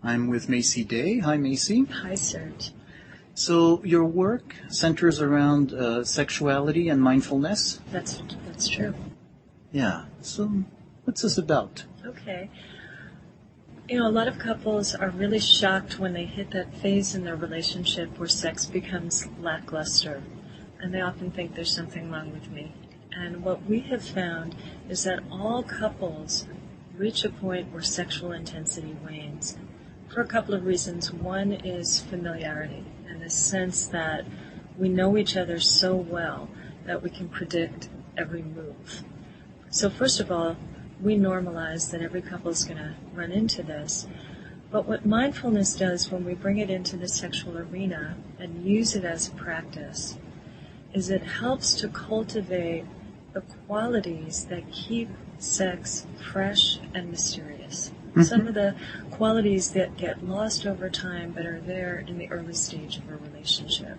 I'm with Maci Daye. Hi, Maci. Hi, Serge. So your work centers around sexuality and mindfulness? That's true. Yeah. So what's this about? Okay. A lot of couples are really shocked when they hit that phase in their relationship where sex becomes lackluster, and they often think there's something wrong with me. And what we have found is that all couples reach a point where sexual intensity wanes for a couple of reasons. One is familiarity, and the sense that we know each other so well that we can predict every move. So first of all, we normalize that every couple is going to run into this. But what mindfulness does when we bring it into the sexual arena and use it as a practice is it helps to cultivate the qualities that keep sex fresh and mysterious. Mm-hmm. Some of the qualities that get lost over time but are there in the early stage of a relationship.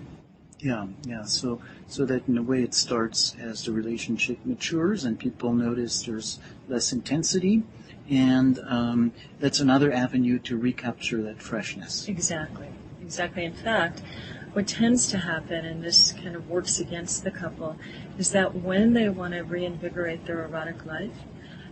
Yeah. So that in a way it starts as the relationship matures and people notice there's less intensity, and that's another avenue to recapture that freshness. Exactly. In fact, what tends to happen, and this kind of works against the couple, is that when they want to reinvigorate their erotic life,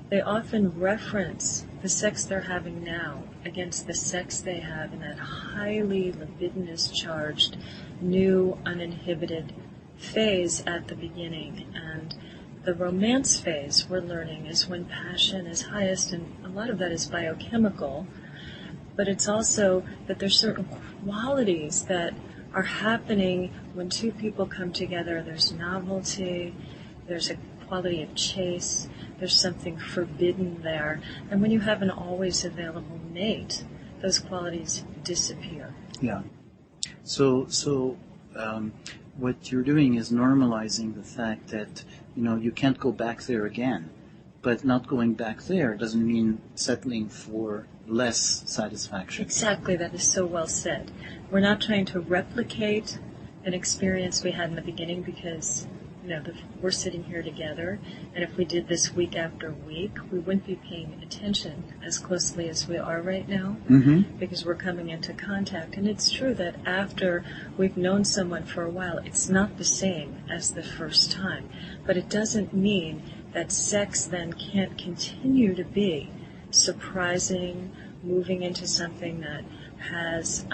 they often reference the sex they're having now against the sex they have in that highly libidinous charged, new, uninhibited phase at the beginning. And the romance phase, we're learning, is when passion is highest, and a lot of that is biochemical, but it's also that there's certain qualities that are happening when two people come together. There's novelty, there's a quality of chase, there's something forbidden there. And when you have an always available mate, those qualities disappear. Yeah. So what you're doing is normalizing the fact that, you can't go back there again. But not going back there doesn't mean settling for less satisfaction. Exactly, that is so well said. We're not trying to replicate an experience we had in the beginning because, we're sitting here together, and if we did this week after week, we wouldn't be paying attention as closely as we are right now, because we're coming into contact. And it's true that after we've known someone for a while, it's not the same as the first time. But it doesn't mean that sex then can't continue to be surprising, moving into something that has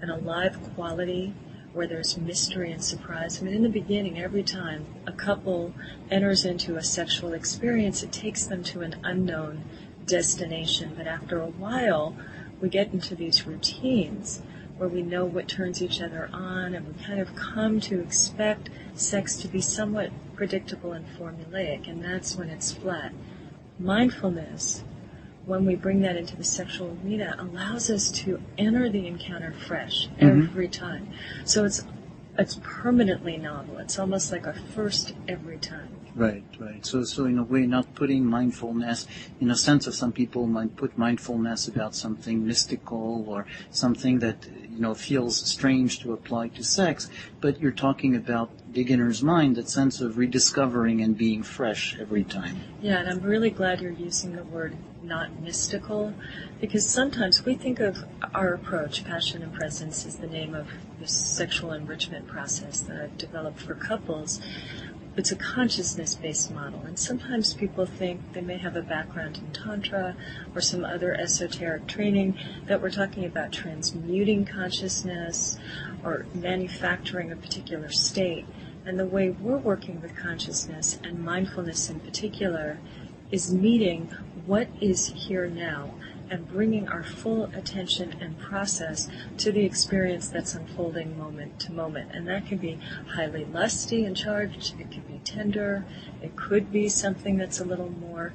an alive quality, where there's mystery and surprise. I mean, in the beginning, every time a couple enters into a sexual experience, it takes them to an unknown destination. But after a while, we get into these routines where we know what turns each other on, and we kind of come to expect sex to be somewhat predictable and formulaic, and that's when it's flat. Mindfulness, when we bring that into the sexual arena, allows us to enter the encounter fresh every time. So it's permanently novel. It's almost like a first every time. Right. So in a way, not putting mindfulness, in a sense of some people might put mindfulness about something mystical or something that, feels strange to apply to sex, but you're talking about beginner's mind, that sense of rediscovering and being fresh every time. Yeah, and I'm really glad you're using the word not mystical, because sometimes we think of our approach, Passion and Presence is the name of this sexual enrichment process that I've developed for couples. It's a consciousness-based model, and sometimes people think they may have a background in Tantra or some other esoteric training that we're talking about transmuting consciousness or manufacturing a particular state. And the way we're working with consciousness and mindfulness in particular is meeting what is here now and bringing our full attention and process to the experience that's unfolding moment to moment. And that can be highly lusty and charged, it can be tender, it could be something that's a little more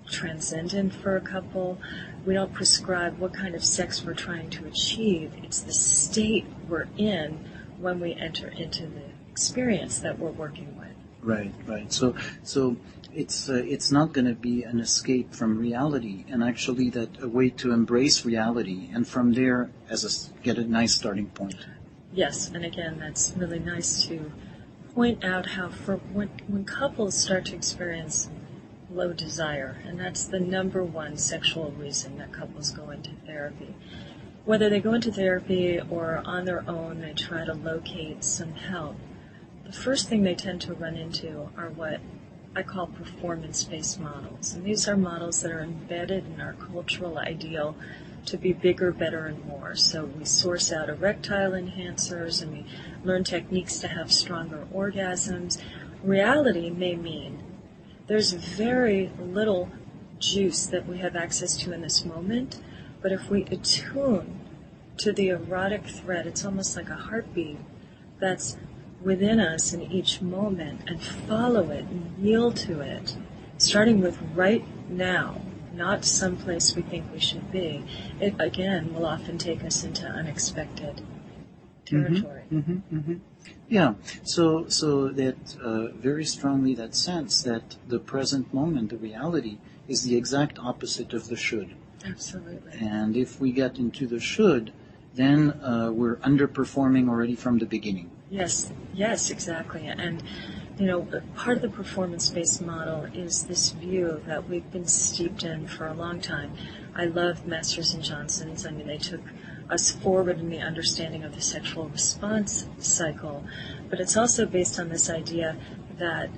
transcendent for a couple. We don't prescribe what kind of sex we're trying to achieve. It's the state we're in when we enter into the experience that we're working with. Right. So it's not going to be an escape from reality, and actually that a way to embrace reality, and from there get a nice starting point. Yes, and again, that's really nice to point out how when couples start to experience low desire, and that's the number one sexual reason that couples go into therapy. Whether they go into therapy or on their own they try to locate some help, the first thing they tend to run into are what I call performance-based models. And these are models that are embedded in our cultural ideal to be bigger, better, and more. So we source out erectile enhancers and we learn techniques to have stronger orgasms. Reality may mean there's very little juice that we have access to in this moment, but if we attune to the erotic thread, it's almost like a heartbeat that's within us in each moment, and follow it and yield to it, starting with right now, not someplace we think we should be. It, again, will often take us into unexpected territory. Yeah, so that very strongly that sense that the present moment, the reality, is the exact opposite of the should. Absolutely. And if we get into the should, then we're underperforming already from the beginning. Yes, exactly. And, part of the performance-based model is this view that we've been steeped in for a long time. I love Masters and Johnson's. I mean, they took us forward in the understanding of the sexual response cycle, but it's also based on this idea that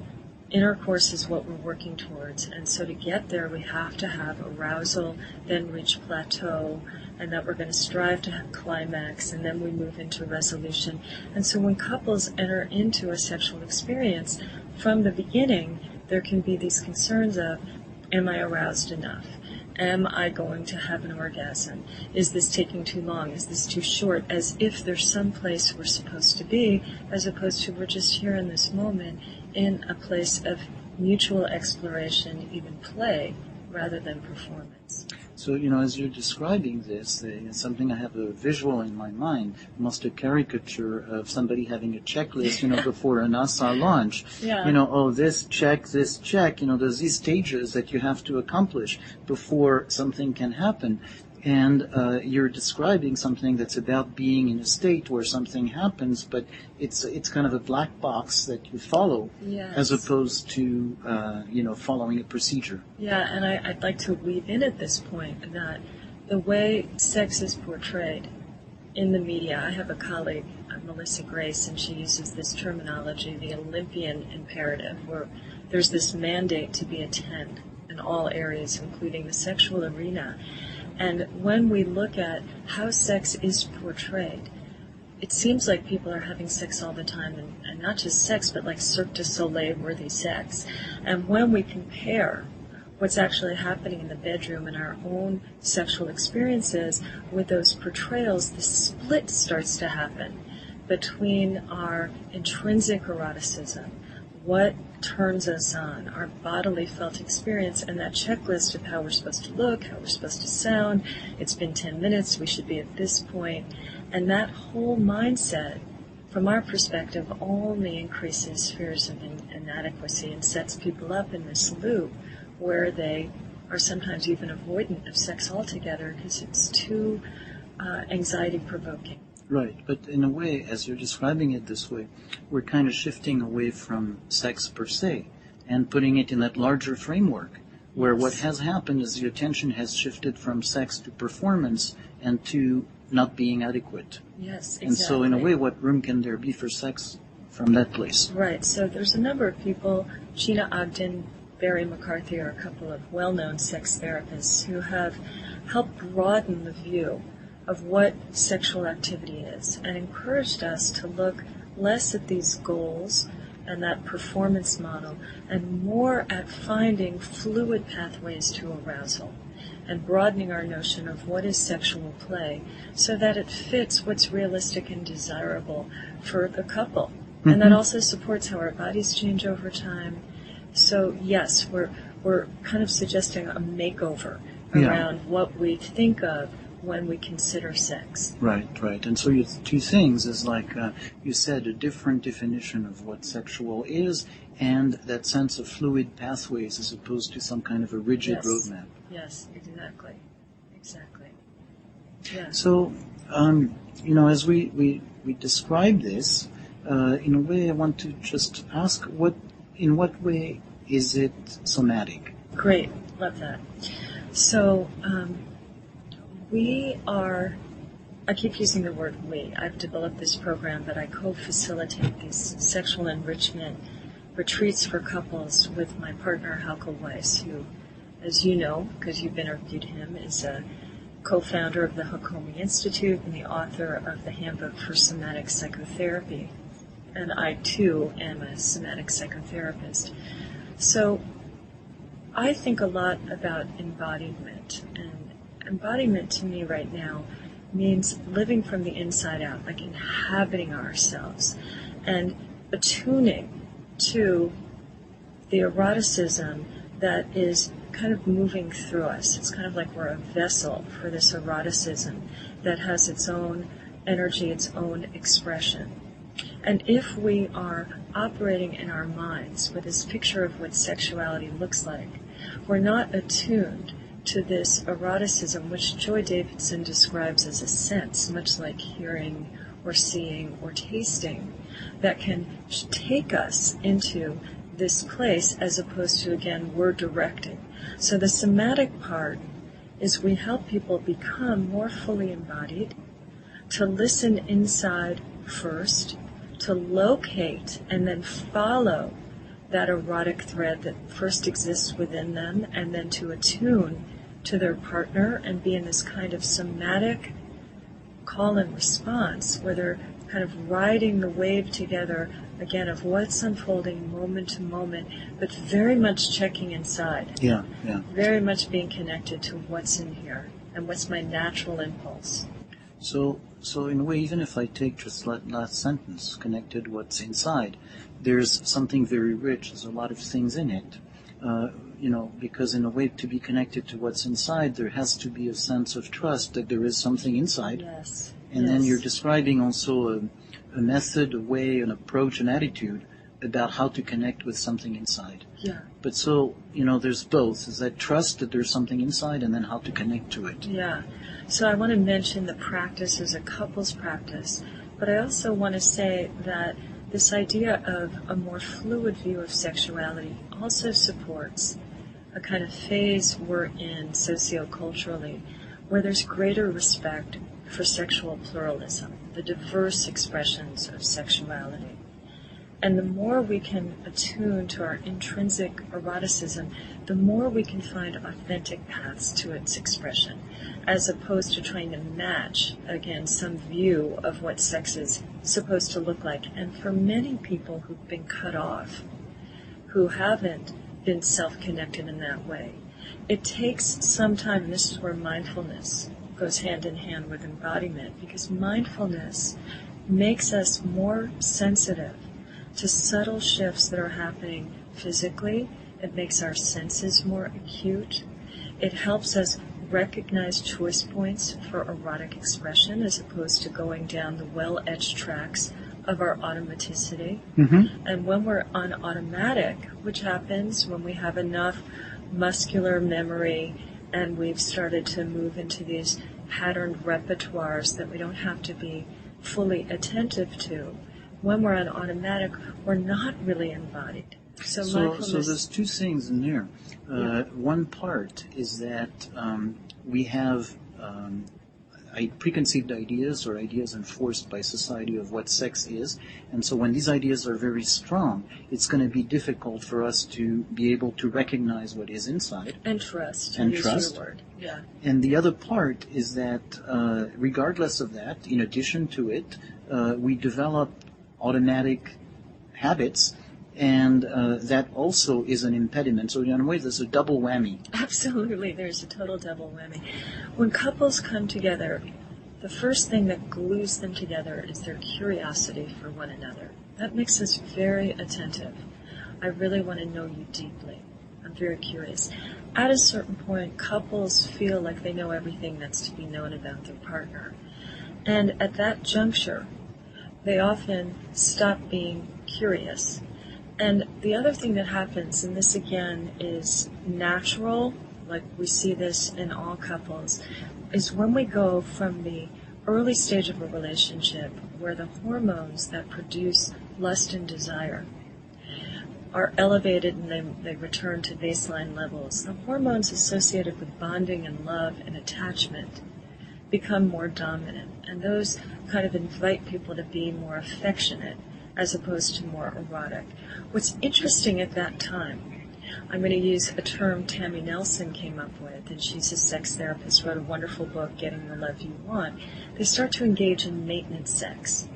intercourse is what we're working towards, and so to get there we have to have arousal, then reach plateau, and that we're going to strive to have climax, and then we move into resolution. And so when couples enter into a sexual experience, from the beginning there can be these concerns of, am I aroused enough? Am I going to have an orgasm? Is this taking too long? Is this too short? As if there's some place we're supposed to be, as opposed to we're just here in this moment in a place of mutual exploration, even play, rather than performance. So, as you're describing this, it's something I have a visual in my mind, almost a caricature of somebody having a checklist, before an ASA launch. Yeah. This check, there's these stages that you have to accomplish before something can happen. And you're describing something that's about being in a state where something happens, but it's kind of a black box that you follow, yes, as opposed to following a procedure. Yeah, and I'd like to weave in at this point that the way sex is portrayed in the media, I have a colleague, Melissa Grace, and she uses this terminology, the Olympian imperative, where there's this mandate to be a 10 in all areas, including the sexual arena. And when we look at how sex is portrayed, it seems like people are having sex all the time, and not just sex, but like Cirque du Soleil-worthy sex. And when we compare what's actually happening in the bedroom and our own sexual experiences with those portrayals, the split starts to happen between our intrinsic eroticism, what turns us on, our bodily felt experience, and that checklist of how we're supposed to look, how we're supposed to sound. It's been 10 minutes, we should be at this point. And that whole mindset, from our perspective, only increases fears of inadequacy and sets people up in this loop where they are sometimes even avoidant of sex altogether because it's too anxiety-provoking. Right, but in a way, as you're describing it this way, we're kind of shifting away from sex per se and putting it in that larger framework where what has happened is the attention has shifted from sex to performance and to not being adequate. Yes, exactly. And so in a way, what room can there be for sex from that place? Right, so there's a number of people, Sheena Ogden, Barry McCarthy are a couple of well-known sex therapists who have helped broaden the view of what sexual activity is and encouraged us to look less at these goals and that performance model and more at finding fluid pathways to arousal and broadening our notion of what is sexual play so that it fits what's realistic and desirable for the couple. Mm-hmm. And that also supports how our bodies change over time. So yes, we're kind of suggesting a makeover around what we think of when we consider sex. Right. And so your two things is like you said, a different definition of what sexual is and that sense of fluid pathways as opposed to some kind of a rigid roadmap. Yes, exactly. Yeah. So, as we describe this, in a way I want to just ask in what way is it somatic? Great. Love that. So I keep using the word we. I've developed this program, but I co-facilitate these sexual enrichment retreats for couples with my partner, Hauke Weiss, who, as you know, because you've interviewed him, is a co-founder of the Hakomi Institute and the author of the Handbook for Somatic Psychotherapy. And I, too, am a somatic psychotherapist. So I think a lot about embodiment. And embodiment to me right now means living from the inside out, like inhabiting ourselves and attuning to the eroticism that is kind of moving through us. It's kind of like we're a vessel for this eroticism that has its own energy, its own expression. And if we are operating in our minds with this picture of what sexuality looks like, we're not attuned to this eroticism, which Joy Davidson describes as a sense, much like hearing or seeing or tasting, that can take us into this place as opposed to, again, we're directing. So the somatic part is we help people become more fully embodied, to listen inside first, to locate and then follow that erotic thread that first exists within them, and then to attune to their partner and be in this kind of somatic call and response where they're kind of riding the wave together, again, of what's unfolding moment to moment, but very much checking inside. Yeah. Very much being connected to what's in here and what's my natural impulse. So in a way, even if I take just last sentence, connected what's inside, there's something very rich. There's a lot of things in it. Because in a way, to be connected to what's inside, there has to be a sense of trust that there is something inside. Yes. And then you're describing also a method, a way, an approach, an attitude about how to connect with something inside. Yeah. But so, there's both. Is that trust that there's something inside, and then how to connect to it. Yeah. So I want to mention the practice as a couples practice, but I also want to say that this idea of a more fluid view of sexuality also supports a kind of phase we're in socioculturally where there's greater respect for sexual pluralism, the diverse expressions of sexuality. And the more we can attune to our intrinsic eroticism, the more we can find authentic paths to its expression, as opposed to trying to match, again, some view of what sex is supposed to look like. And for many people who've been cut off, who haven't been self-connected in that way, it takes some time, and this is where mindfulness goes hand in hand with embodiment, because mindfulness makes us more sensitive to subtle shifts that are happening physically. It makes our senses more acute. It helps us recognize choice points for erotic expression as opposed to going down the well-etched tracks of our automaticity. Mm-hmm. And when we're on automatic, which happens when we have enough muscular memory and we've started to move into these patterned repertoires that we don't have to be fully attentive to, when we're on automatic, we're not really embodied. So there's two things in there. One part is that we have preconceived ideas or ideas enforced by society of what sex is, and so when these ideas are very strong, it's going to be difficult for us to be able to recognize what is inside. And trust. And use trust. Your word. Yeah. And the other part is that regardless of that, in addition to it, we develop automatic habits, and that also is an impediment. So in a way, there's a double whammy. Absolutely, there's a total double whammy. When couples come together, the first thing that glues them together is their curiosity for one another. That makes us very attentive. I really want to know you deeply. I'm very curious. At a certain point, couples feel like they know everything that's to be known about their partner. And at that juncture, they often stop being curious. And the other thing that happens, and this again is natural, like we see this in all couples, is when we go from the early stage of a relationship where the hormones that produce lust and desire are elevated and they return to baseline levels, the hormones associated with bonding and love and attachment become more dominant. And those kind of invite people to be more affectionate as opposed to more erotic. What's interesting at that time, I'm going to use a term Tammy Nelson came up with, and she's a sex therapist, wrote a wonderful book, Getting the Love You Want. They start to engage in maintenance sex.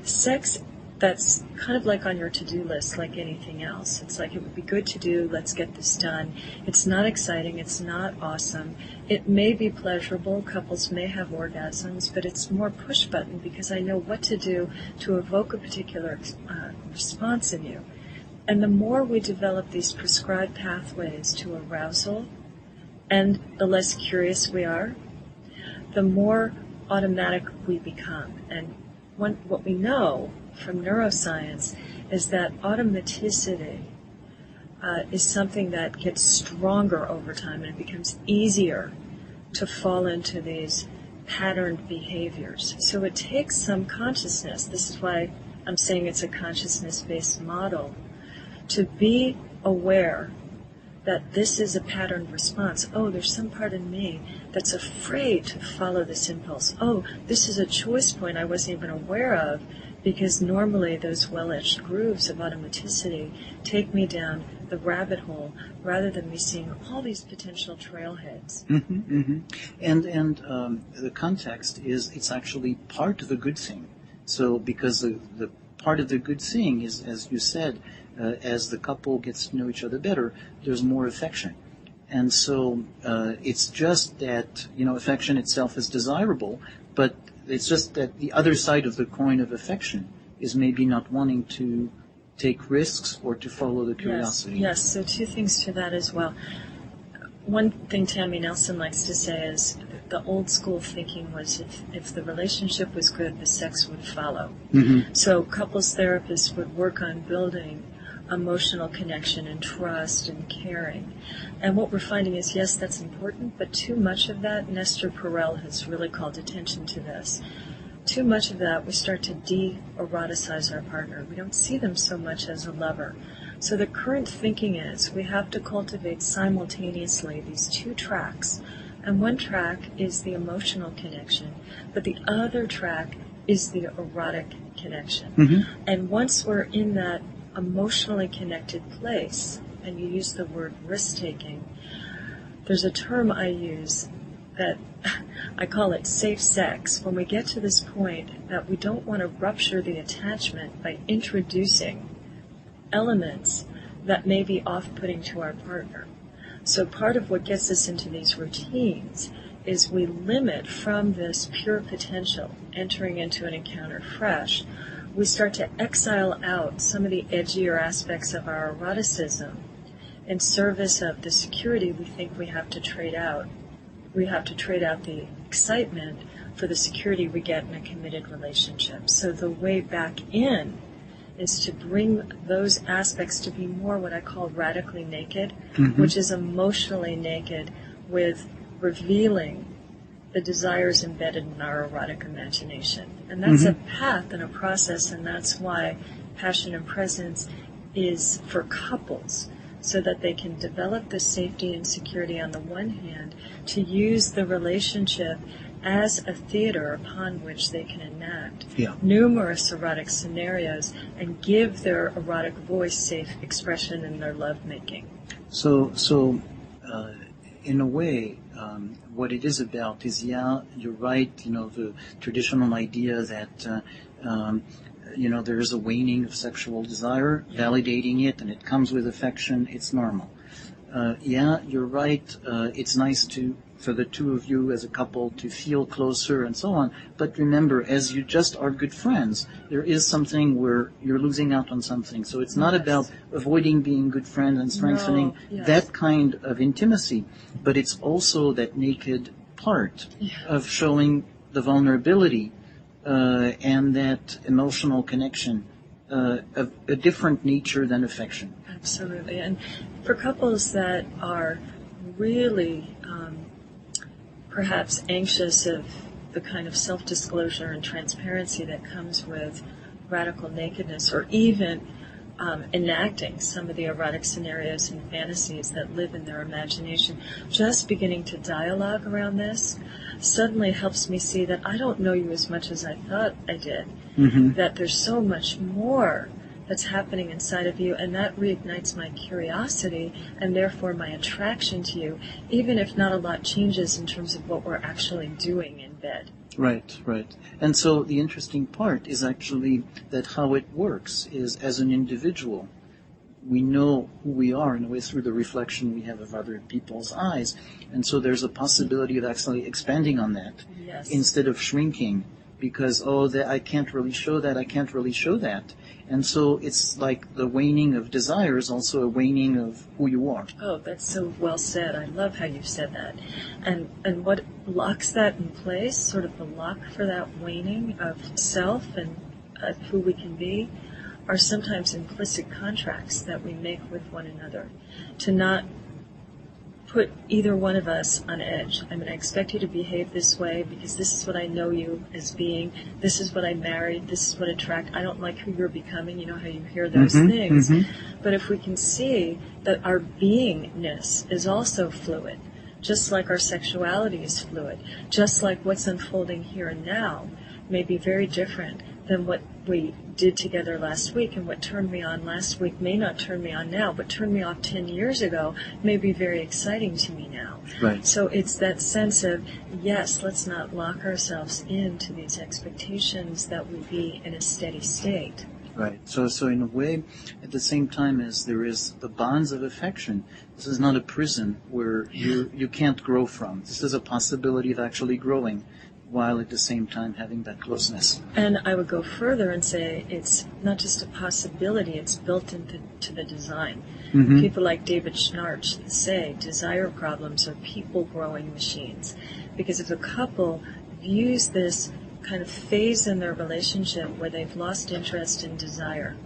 Sex that's kind of like on your to-do list, like anything else. It's like, it would be good to do, let's get this done. It's not exciting, it's not awesome. It may be pleasurable, couples may have orgasms, but it's more push button because I know what to do to evoke a particular response in you. And the more we develop these prescribed pathways to arousal, and the less curious we are, the more automatic we become. And what we know from neuroscience is that automaticity is something that gets stronger over time, and it becomes easier to fall into these patterned behaviors. So it takes some consciousness. This is why I'm saying it's a consciousness-based model, to be aware that this is a patterned response. Oh, there's some part in me that's afraid to follow this impulse. Oh, this is a choice point I wasn't even aware of, because normally those well-etched grooves of automaticity take me down the rabbit hole rather than me seeing all these potential trailheads. Mm-hmm, mm-hmm. And the context is it's actually part of the good thing. So because the part of the good thing is, as you said, as the couple gets to know each other better, there's more affection. And so it's just that, affection itself is desirable, but it's just that the other side of the coin of affection is maybe not wanting to take risks or to follow the curiosity. Yes, so two things to that as well. One thing Tammy Nelson likes to say is the old school thinking was if the relationship was good, the sex would follow. Mm-hmm. So couples therapists would work on building emotional connection and trust and caring. And what we're finding is, yes, that's important, but too much of that, Nestor Perel has really called attention to this, too much of that, we start to de-eroticize our partner. We don't see them so much as a lover. So the current thinking is we have to cultivate simultaneously these two tracks. And one track is the emotional connection, but the other track is the erotic connection. Mm-hmm. And once we're in that emotionally connected place, and you use the word risk-taking, there's a term I use that I call it safe sex. When we get to this point that we don't want to rupture the attachment by introducing elements that may be off-putting to our partner. So part of what gets us into these routines is we limit from this pure potential, entering into an encounter fresh. We start to exile out some of the edgier aspects of our eroticism in service of the security we think we have to trade out. We have to trade out the excitement for the security we get in a committed relationship. So the way back in is to bring those aspects to be more what I call radically naked, mm-hmm. which is emotionally naked, with revealing the desires embedded in our erotic imagination. And that's mm-hmm. a path and a process, and that's why passion and presence is for couples, so that they can develop the safety and security on the one hand, to use the relationship as a theater upon which they can enact numerous erotic scenarios and give their erotic voice safe expression in their lovemaking. So in a way, what it is about is, you're right, the traditional idea that, there is a waning of sexual desire, validating it, and it comes with affection, it's normal. You're right, it's nice for the two of you as a couple to feel closer and so on, but remember, as you just are good friends, there is something where you're losing out on something. So it's not about avoiding being good friends and strengthening that kind of intimacy, but it's also that naked part of showing the vulnerability and that emotional connection of a different nature than affection. Absolutely. And for couples that are really perhaps anxious of the kind of self-disclosure and transparency that comes with radical nakedness, or even enacting some of the erotic scenarios and fantasies that live in their imagination, just beginning to dialogue around this suddenly helps me see that I don't know you as much as I thought I did, that there's so much more that's happening inside of you, and that reignites my curiosity and therefore my attraction to you, even if not a lot changes in terms of what we're actually doing in bed. Right, right. And so the interesting part is actually that how it works is as an individual, we know who we are in a way through the reflection we have of other people's eyes. And so there's a possibility of actually expanding on that instead of shrinking because, I can't really show that, I can't really show that. And so it's like the waning of desire is also a waning of who you are. Oh, that's so well said. I love how you've said that. And what locks that in place, sort of the lock for that waning of self and of who we can be, are sometimes implicit contracts that we make with one another to not put either one of us on edge. I mean, I expect you to behave this way because this is what I know you as being. This is what I married. This is what attract. I don't like who you're becoming. You know how you hear those things. But if we can see that our beingness is also fluid, just like our sexuality is fluid, just like what's unfolding here and now may be very different than what we did together last week, and what turned me on last week may not turn me on now, but turned me off 10 years ago may be very exciting to me now. Right. So it's that sense of, yes, let's not lock ourselves into these expectations that we be in a steady state. Right. So in a way, at the same time as there is the bonds of affection, this is not a prison where you can't grow from. This is a possibility of actually growing, while at the same time having that closeness. And I would go further and say it's not just a possibility, it's built into the design. People like David Schnarch say desire problems are people-growing machines. Because if a couple views this kind of phase in their relationship where they've lost interest in desire,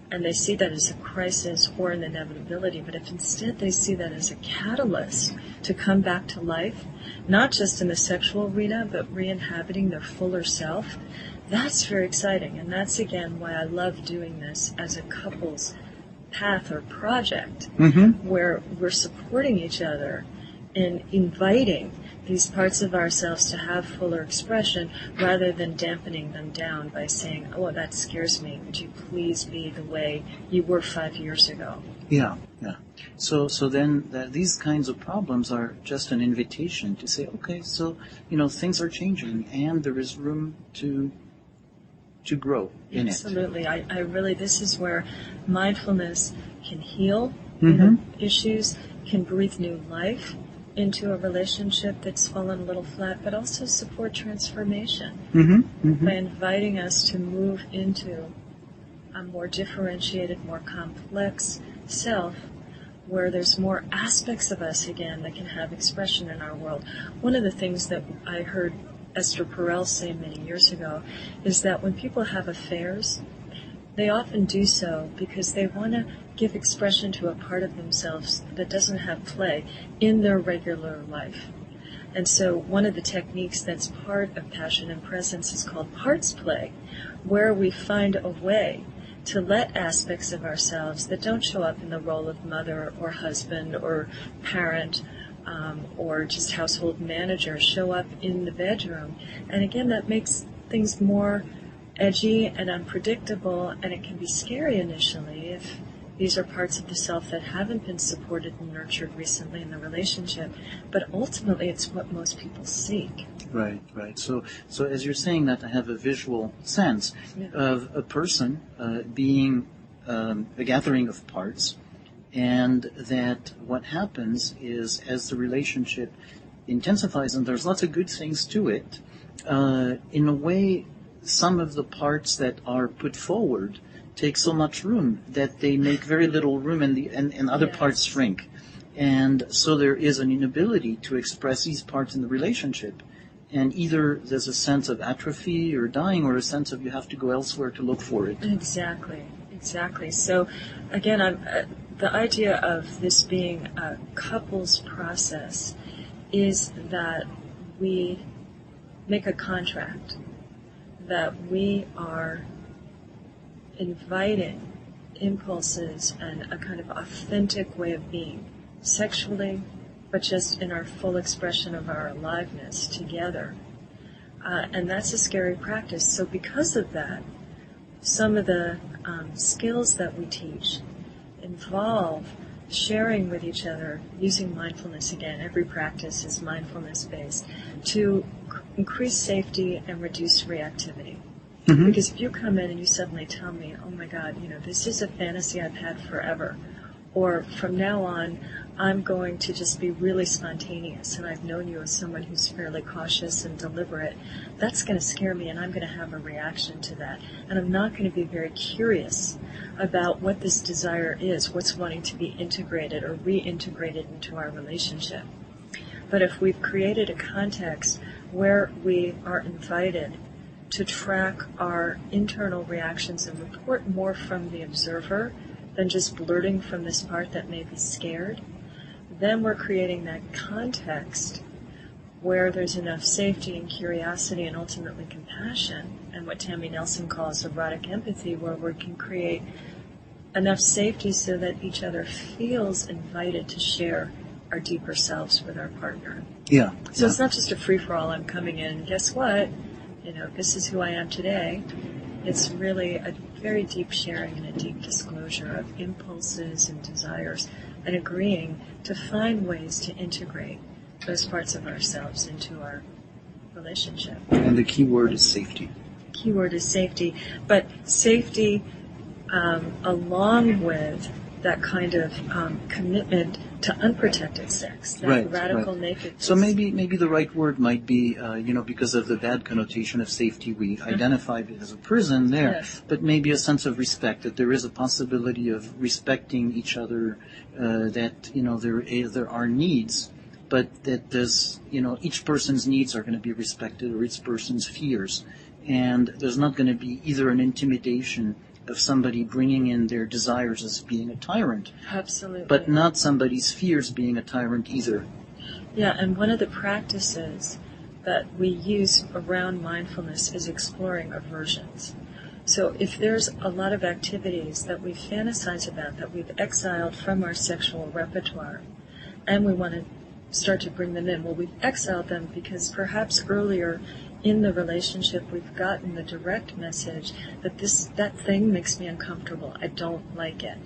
and they see that as a crisis or an inevitability, but if instead they see that as a catalyst to come back to life, not just in the sexual arena, but re-inhabiting their fuller self, that's very exciting. And that's, again, why I love doing this as a couple's path or project, where we're supporting each other in inviting these parts of ourselves to have fuller expression rather than dampening them down by saying, oh, that scares me. Would you please be the way you were 5 years ago? Yeah. So then these kinds of problems are just an invitation to say, okay, so, things are changing and there is room to grow in Absolutely. it. I really, this is where mindfulness can heal issues, can breathe new life into a relationship that's fallen a little flat, but also support transformation by inviting us to move into a more differentiated, more complex self where there's more aspects of us, again, that can have expression in our world. One of the things that I heard Esther Perel say many years ago is that when people have affairs, they often do so because they want to give expression to a part of themselves that doesn't have play in their regular life. And so one of the techniques that's part of passion and presence is called parts play, where we find a way to let aspects of ourselves that don't show up in the role of mother or husband or parent or just household manager show up in the bedroom. And again, that makes things more edgy and unpredictable, and it can be scary initially if these are parts of the self that haven't been supported and nurtured recently in the relationship, but ultimately it's what most people seek. Right. So as you're saying that, I have a visual sense of a person being a gathering of parts, and that what happens is as the relationship intensifies, and there's lots of good things to it, in a way, some of the parts that are put forward take so much room that they make very little room and other parts shrink. And so there is an inability to express these parts in the relationship. And either there's a sense of atrophy or dying, or a sense of you have to go elsewhere to look for it. Exactly. So again, the idea of this being a couple's process is that we make a contract that we are inviting impulses and a kind of authentic way of being, sexually, but just in our full expression of our aliveness together. And that's a scary practice. So because of that, some of the skills that we teach involve sharing with each other, using mindfulness again. Every practice is mindfulness-based, to increase safety and reduce reactivity. Mm-hmm. Because if you come in and you suddenly tell me, oh my God, this is a fantasy I've had forever, or from now on, I'm going to just be really spontaneous, and I've known you as someone who's fairly cautious and deliberate, that's going to scare me, and I'm going to have a reaction to that. And I'm not going to be very curious about what this desire is, what's wanting to be integrated or reintegrated into our relationship. But if we've created a context where we are invited to track our internal reactions and report more from the observer than just blurting from this part that may be scared, then we're creating that context where there's enough safety and curiosity and ultimately compassion, and what Tammy Nelson calls erotic empathy, where we can create enough safety so that each other feels invited to share our deeper selves with our partner. Yeah. So it's not just a free-for-all, I'm coming in, and guess what? This is who I am today. It's really a very deep sharing and a deep disclosure of impulses and desires, and agreeing to find ways to integrate those parts of ourselves into our relationship. And the key word is safety. Key word is safety, but safety along with that kind of commitment to unprotected sex, that radical nakedness. So maybe the right word might be, because of the bad connotation of safety, we identified it as a prison there, yes. But maybe a sense of respect, that there is a possibility of respecting each other, that, there are needs, but that there's, each person's needs are going to be respected, or each person's fears. And there's not going to be either an intimidation of somebody bringing in their desires as being a tyrant. Absolutely. But not somebody's fears being a tyrant either. Yeah, and one of the practices that we use around mindfulness is exploring aversions. So if there's a lot of activities that we fantasize about, that we've exiled from our sexual repertoire, and we want to start to bring them in, well, we've exiled them because perhaps earlier in the relationship we've gotten the direct message that that thing makes me uncomfortable. I don't like it.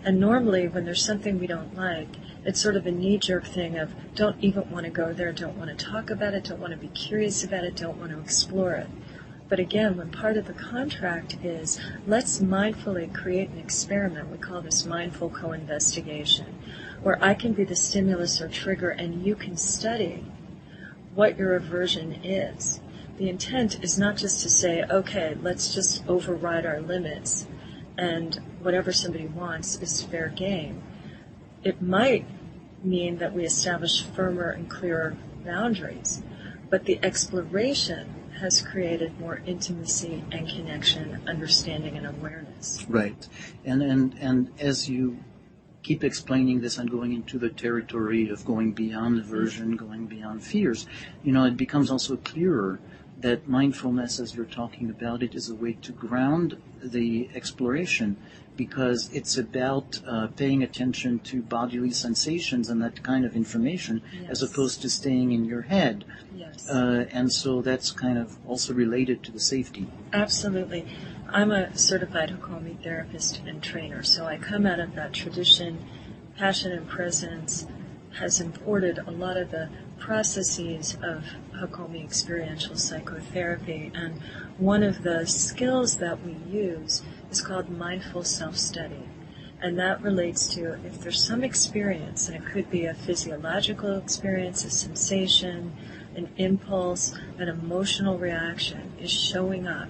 And normally when there's something we don't like, it's sort of a knee-jerk thing of don't even want to go there, don't want to talk about it, don't want to be curious about it, don't want to explore it. But again, when part of the contract is let's mindfully create an experiment, we call this mindful co-investigation, where I can be the stimulus or trigger and you can study what your aversion is. The intent is not just to say, okay, let's just override our limits and whatever somebody wants is fair game. It might mean that we establish firmer and clearer boundaries, but the exploration has created more intimacy and connection, understanding, and awareness. Right. And as you keep explaining this and going into the territory of going beyond aversion, going beyond fears, it becomes also clearer that mindfulness, as you're talking about it, is a way to ground the exploration, because it's about paying attention to bodily sensations and that kind of information, yes, as opposed to staying in your head. Yes. And so that's kind of also related to the safety. Absolutely. I'm a certified Hakomi therapist and trainer, so I come out of that tradition. Passion and Presence has imported a lot of the processes of Hakomi experiential psychotherapy, and one of the skills that we use is called mindful self-study. And that relates to if there's some experience, and it could be a physiological experience, a sensation, an impulse, an emotional reaction is showing up,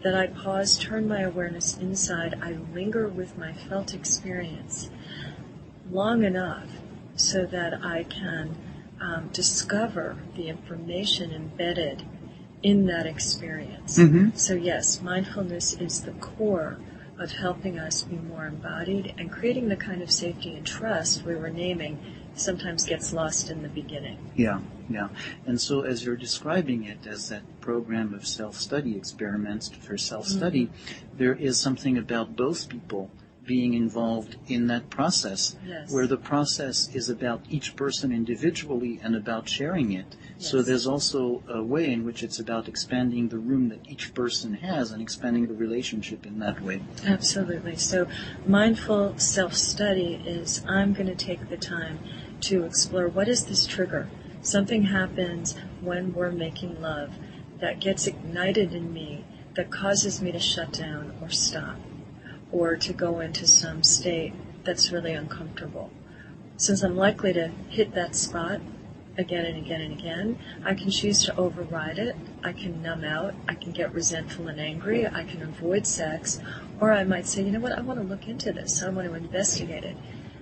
that I pause, turn my awareness inside, I linger with my felt experience long enough so that I can discover the information embedded in that experience. Mm-hmm. So yes, mindfulness is the core of helping us be more embodied, and creating the kind of safety and trust we were naming sometimes gets lost in the beginning. Yeah. And so as you're describing it as that program of self-study, experiments for self-study, mm-hmm, there is something about both people being involved in that process, Yes. where the process is about each person individually and about sharing it. Yes. So there's also a way in which it's about expanding the room that each person has and expanding the relationship in that way. Absolutely. So mindful self-study is I'm going to take the time to explore what is this trigger. Something happens when we're making love that gets ignited in me that causes me to shut down or stop or to go into some state that's really uncomfortable. Since I'm likely to hit that spot again and again and again, I can choose to override it, I can numb out, I can get resentful and angry, I can avoid sex, or I might say, you know what, I want to look into this, I want to investigate it.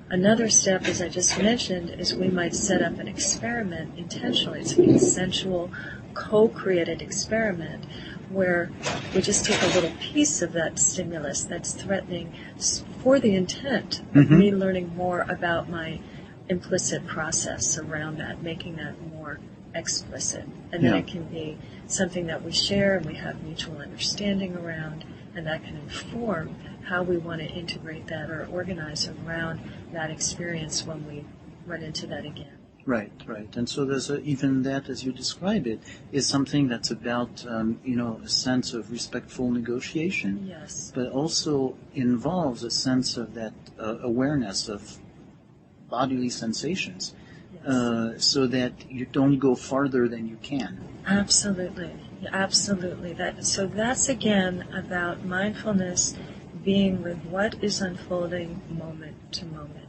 Another step, as I just mentioned, is we might set up an experiment intentionally. It's a consensual, co-created experiment where we just take a little piece of that stimulus that's threatening for the intent of me learning more about my implicit process around that, making that more explicit. And then it can be something that we share and we have mutual understanding around, and that can inform how we want to integrate that or organize around that experience when we run into that again. Right. And so there's even that, as you describe it, is something that's about, a sense of respectful negotiation. Yes. But also involves a sense of that awareness of bodily sensations, so that you don't go farther than you can. Absolutely. So that's again about mindfulness being with what is unfolding moment to moment.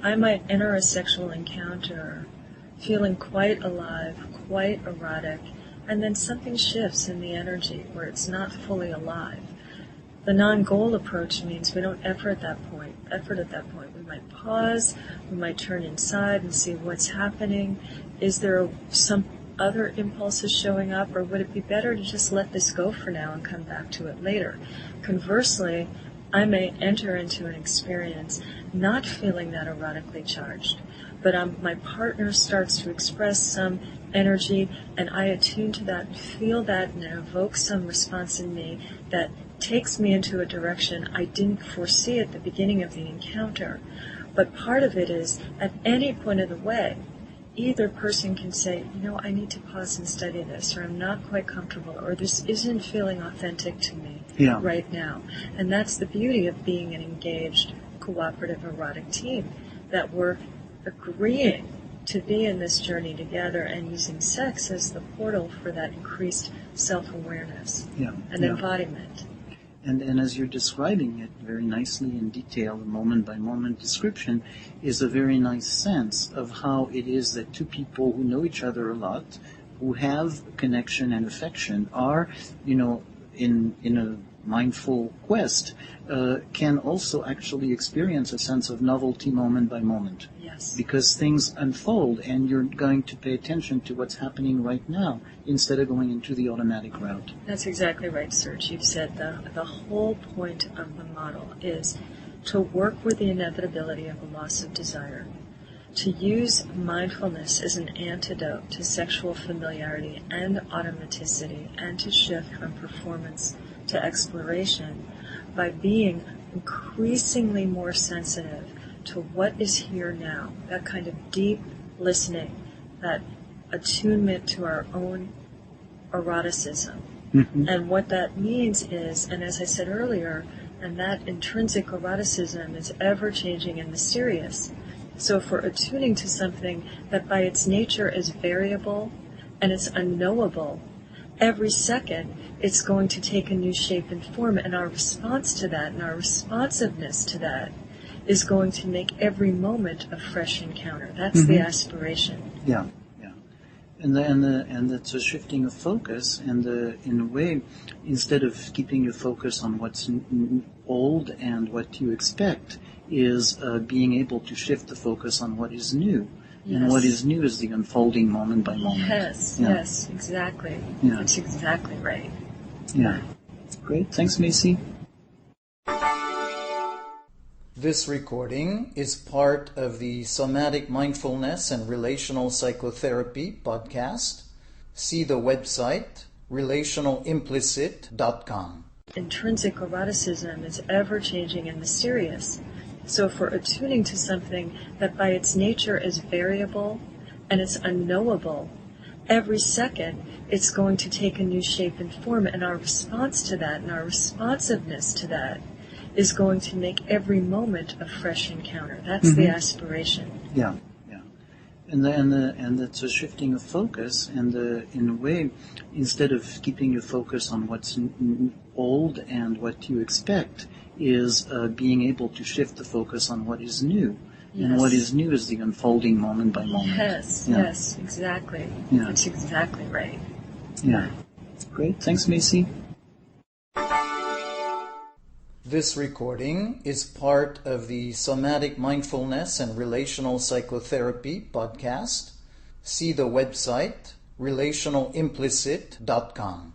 I might enter a sexual encounter feeling quite alive, quite erotic, and then something shifts in the energy where it's not fully alive. The non-goal approach means we don't effort at that point. We might pause, we might turn inside and see what's happening. Is there some other impulses showing up, or would it be better to just let this go for now and come back to it later? Conversely, I may enter into an experience not feeling that erotically charged, but my partner starts to express some energy, and I attune to that and feel that and evoke some response in me that takes me into a direction I didn't foresee at the beginning of the encounter. But part of it is, at any point of the way, either person can say, I need to pause and study this, or I'm not quite comfortable, or this isn't feeling authentic to me right now. And that's the beauty of being an engaged, cooperative, erotic team, that we're agreeing to be in this journey together and using sex as the portal for that increased self-awareness and embodiment. And as you're describing it very nicely in detail, the moment-by-moment description is a very nice sense of how it is that two people who know each other a lot, who have connection and affection, are, in a mindful quest, can also actually experience a sense of novelty moment by moment. Yes. Because things unfold and you're going to pay attention to what's happening right now instead of going into the automatic route. That's exactly right, Serge. You've said the whole point of the model is to work with the inevitability of a loss of desire, to use mindfulness as an antidote to sexual familiarity and automaticity, and to shift from performance to exploration by being increasingly more sensitive to what is here now, that kind of deep listening, that attunement to our own eroticism. And what that means is, and as I said earlier, and that intrinsic eroticism is ever-changing and mysterious. So if we're attuning to something that by its nature is variable and it's unknowable, every second it's going to take a new shape and form, and our response to that and our responsiveness to that is going to make every moment a fresh encounter. That's the aspiration. Yeah. And that's a shifting of focus, and in a way, instead of keeping your focus on what's old and what you expect, is being able to shift the focus on what is new. Yes. And what is new is the unfolding moment by moment. Yes, exactly. Yeah. That's exactly right. Yeah. Great. Thanks, Maci. This recording is part of the Somatic Mindfulness and Relational Psychotherapy podcast. See the website relationalimplicit.com. intrinsic eroticism is ever-changing and mysterious. So if we're attuning to something that by its nature is variable and it's unknowable, every second it's going to take a new shape and form, and our response to that and our responsiveness to that is going to make every moment a fresh encounter. That's the aspiration. Yeah, yeah. And it's a shifting of focus, and in a way, instead of keeping your focus on what's old and what you expect, is being able to shift the focus on what is new. Yes. And what is new is the unfolding moment by moment. Yes, exactly. Yeah. That's exactly right. Yeah. Great. Thanks, Maci. This recording is part of the Somatic Mindfulness and Relational Psychotherapy podcast. See the website relationalimplicit.com.